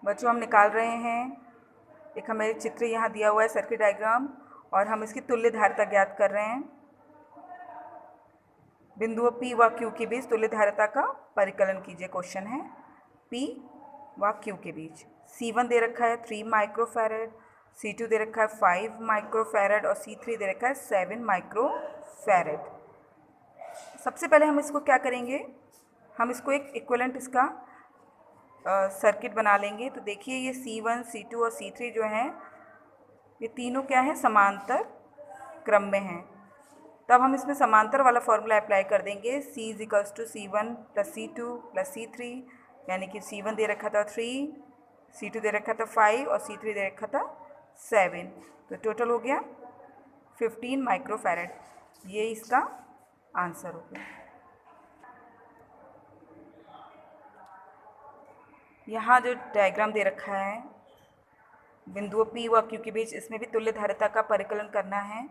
बच्चों हम निकाल रहे हैं, एक हमें चित्र यहाँ दिया हुआ है सर्किट डायग्राम, और हम इसकी तुल्य धारिता ज्ञात कर रहे हैं। बिंदुओं P व Q के बीच तुल्य धारिता का परिकलन कीजिए। क्वेश्चन है P व Q के बीच C1 दे रखा है 3 माइक्रोफैरड, C2 दे रखा है 5 माइक्रोफैरड और C3 दे रखा है 7 माइक्रोफैरड। सबसे पहले हम इसको क्या करेंगे, हम इसको एक इक्विवेलेंट इसका सर्किट बना लेंगे। तो देखिए ये C1, C2 और C3 जो हैं ये तीनों क्या है, समांतर क्रम में हैं। तब हम इसमें समांतर वाला फॉर्मूला अप्लाई कर देंगे। C = C1 + C2 + C3, यानी कि C1 दे रखा था 3, C2 दे रखा था 5 और C3 दे रखा था 7। तो टोटल हो गया 15 माइक्रोफैरड। ये इसका आंसर हो गया। यहाँ जो डायग्राम दे रखा है बिंदुओं P व Q के बीच, इसमें भी तुल्य धारिता का परिकलन करना है।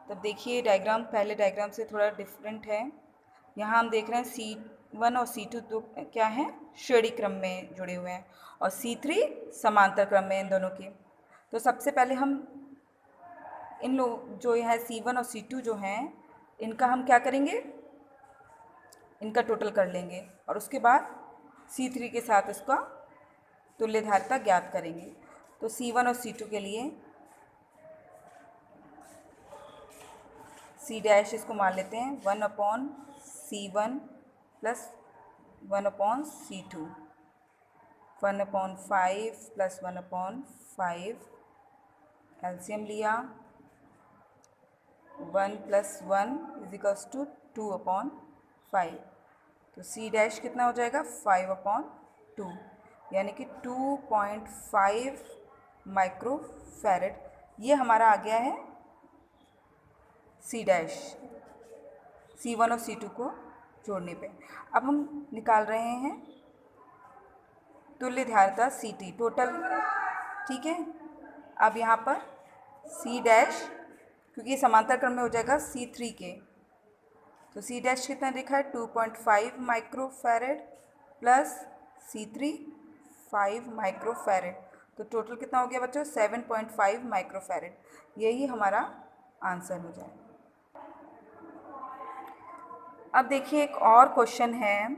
तो देखिए डायग्राम पहले डायग्राम से थोड़ा डिफरेंट है। यहाँ हम देख रहे हैं C1 और C2 तो क्या है, श्रेणी क्रम में जुड़े हुए हैं, और C3 समांतर क्रम में इन दोनों के। तो सबसे पहले हम इन लोग जो है C1 और C2 जो हैं इनका हम क्या करेंगे, इनका टोटल कर लेंगे और उसके बाद C3 के साथ उसका तुल्य धारिता ज्ञात करेंगे। तो C1 और C2 के लिए C' इसको मान लेते हैं 1/C1 + 1/C2, 1/5 + 1/5, एलसीएम लिया, 1 + 1 = 2/5। तो C' कितना हो जाएगा, 5/2, यानी कि 2.5 माइक्रोफैरड। ये हमारा आ गया है C', C1 और C2 को जोड़ने पे। अब हम निकाल रहे हैं तुल्य धारिता CT टोटल, ठीक है। अब यहाँ पर C', क्योंकि ये समांतर क्रम में हो जाएगा C3 के, तो C' कितना लिखा है 2.5 माइक्रोफैरड प्लस C3 5 माइक्रोफैरड। तो टोटल कितना हो गया बच्चों, 7.5 माइक्रोफैरड। यही हमारा आंसर हो जाएगा। अब देखिए एक और क्वेश्चन है,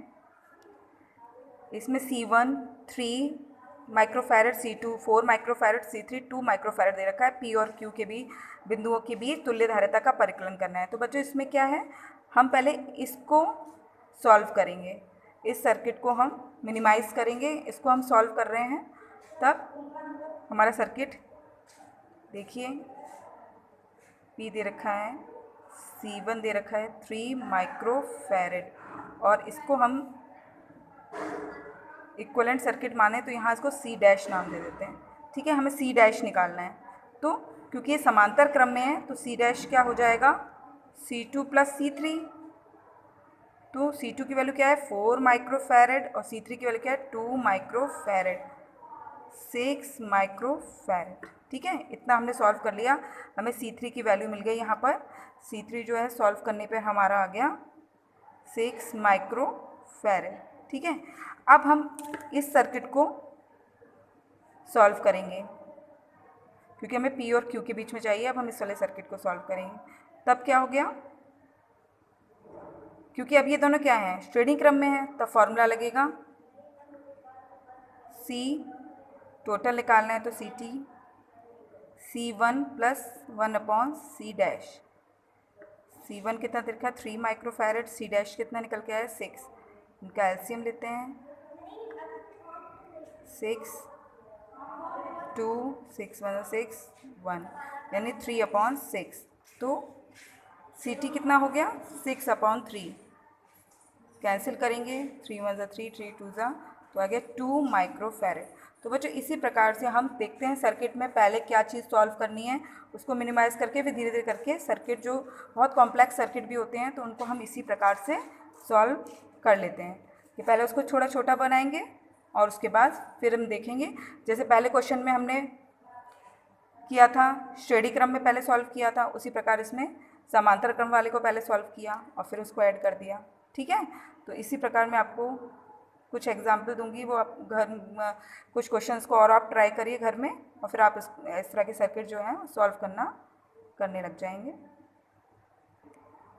इसमें C1 3 microfarad, C2 4 microfarad, C3 2 microfarad दे रखा है। P और Q के बीच बिंदुओं के बीच तुल्य धारिता का परिकलन करना है। तो बच्चों इसमें क्या है, हम पहले इसको सॉल्व करेंगे, इस सर्किट को हम मिनिमाइज़ करेंगे। इसको हम सॉल्व कर रहे हैं, तब हमारा सर्किट देखिए P दे रखा है, C1 दे रखा है 3 माइक्रोफैरड, और इसको हम इक्विवेलेंट सर्किट माने तो यहाँ इसको C' नाम दे देते हैं, ठीक है। हमें C' निकालना है, तो क्योंकि ये समांतर क्रम में है तो C' क्या हो जाएगा, C2 + C3। तो C2 की वैल्यू क्या है 4 माइक्रोफैरड और C3 की वैल्यू क्या है 2 माइक्रोफैरड, 6 माइक्रोफैरड, ठीक है। इतना हमने सॉल्व कर लिया, हमें C3 की वैल्यू मिल गई। यहाँ पर C3 जो है सॉल्व करने पे हमारा आ गया 6 माइक्रोफैरड, ठीक है। अब हम इस सर्किट को सॉल्व करेंगे, क्योंकि हमें P और Q के बीच में चाहिए। अब हम इस वाले सर्किट को सॉल्व करेंगे, तब क्या हो गया, क्योंकि अब ये दोनों क्या हैं, श्रेणी क्रम में है, तब फॉर्मूला लगेगा C, टोटल निकालना है तो CT, C1 + 1/C'। C1 कितना देखा 3 माइक्रोफैरड, C' कितना निकल के आया 6। इनका एलसीएम लेते हैं, 6 2 6 1 6 1, यानी 3/6। तो CT कितना हो गया 6/3, कैंसिल करेंगे, 3 1 3 3 2 तो आ गया 2 माइक्रोफैरड। तो बच्चों इसी प्रकार से हम देखते हैं सर्किट में पहले क्या चीज़ सॉल्व करनी है, उसको मिनिमाइज़ करके फिर धीरे धीरे करके सर्किट, जो बहुत कॉम्प्लेक्स सर्किट भी होते हैं तो उनको हम इसी प्रकार से सॉल्व कर लेते हैं कि पहले उसको छोटा छोटा बनाएंगे और उसके बाद फिर हम देखेंगे। जैसे पहले क्वेश्चन में हमने किया था, श्रेणी क्रम में पहले सॉल्व किया था, उसी प्रकार इसमें समांतर क्रम वाले को पहले सॉल्व किया और फिर उसको ऐड कर दिया, ठीक है। तो इसी प्रकार मैं आपको कुछ एग्जाम्पल दूंगी, वो आप कुछ क्वेश्चंस को और आप ट्राई करिए घर में, और फिर आप इस तरह के सर्किट जो हैं सॉल्व करने लग जाएंगे।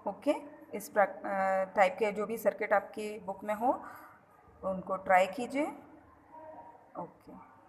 ओके, इस टाइप के जो भी सर्किट आपकी बुक में हो उनको ट्राई कीजिए। ओके।